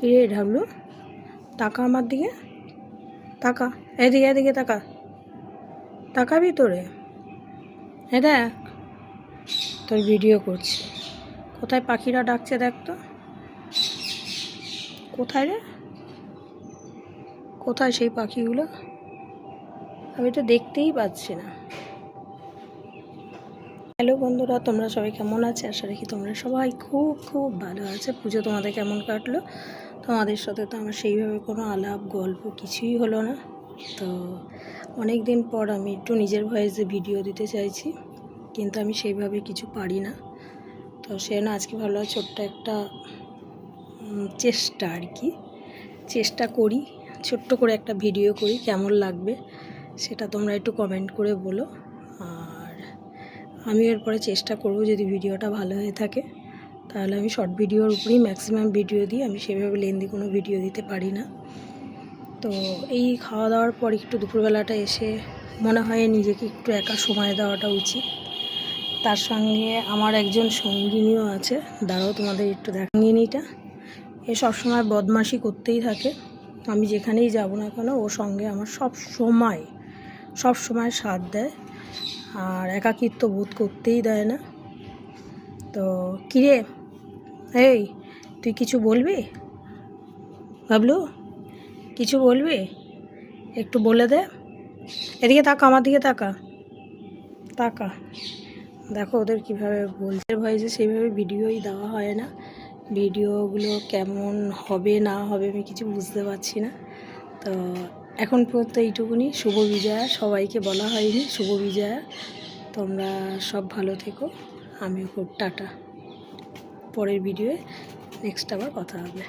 রে ঢাবলু, তাকা আমার দিকে, তাকা, এদিকে এদিকে তাকা, তাকাবি তোরে, দেখ তোর ভিডিও করছি। কোথায় পাখিরা ডাকছে দেখ তো, কোথায় রে, কোথায় সেই পাখিগুলো? আমি তো দেখতেই পাচ্ছি না। হ্যালো বন্ধুরা, তোমরা সবাই কেমন আছে? আশা রাখি তোমরা সবাই খুব খুব ভালো আছে। পুজো তোমাদের কেমন কাটলো? তোমাদের সাথে তো আমার সেইভাবে কোনো আলাপ গল্প কিছুই হলো না। তো অনেক দিন পর আমি একটু নিজের ভয়েসে ভিডিও দিতে চাইছি, কিন্তু আমি সেইভাবে কিছু পারি না। তো সে না আজকে ভালো ছোট্ট একটা চেষ্টা আর কি, চেষ্টা করি ছোট্ট করে একটা ভিডিও করি, কেমন লাগবে সেটা তোমরা একটু কমেন্ট করে বলো। আর আমি এরপরে চেষ্টা করব, যদি ভিডিওটা ভালো হয়ে থাকে তাহলে আমি শর্ট ভিডিওর উপরেই ম্যাক্সিমাম ভিডিও দিই। আমি সেভাবে লেন্দি কোনো ভিডিও দিতে পারি না। তো এই খাওয়া দাওয়ার পর একটু দুপুরবেলাটা এসে মনে হয় নিজেকে একটু একা সময় দেওয়াটা উচিত। তার সঙ্গে আমার একজন সঙ্গিনীও আছে, দাঁড়াও তোমাদের একটু সঙ্গিনীটা এ সবসময় বদমাশি করতেই থাকে। আমি যেখানেই যাব না কেন ওর সঙ্গে আমার সব সময় সাথ দেয়, আর একাকিত্ব বোধ করতেই দেয় না। তো কিরে, এই তুই কিছু বলবি? বাবলু, কিছু বলবি? একটু বলে দে। এদিকে তাকা, আমার দিকে তাকা, তাকা। দেখো ওদের কীভাবে বলছে ভয়েসে, সেইভাবে ভিডিওই দেওয়া হয় না। ভিডিওগুলো কেমন হবে না হবে আমি কিছু বুঝতে পারছি না। তো এখন পর্যন্ত এইটুকুনি। শুভ বিজয়া সবাইকে বলা হয়নি, শুভ বিজয়া। তোমরা সব ভালো থেকো, আমিও খুব টাটা। পরের ভিডিওয়ে নেক্সট আবার কথা হবে।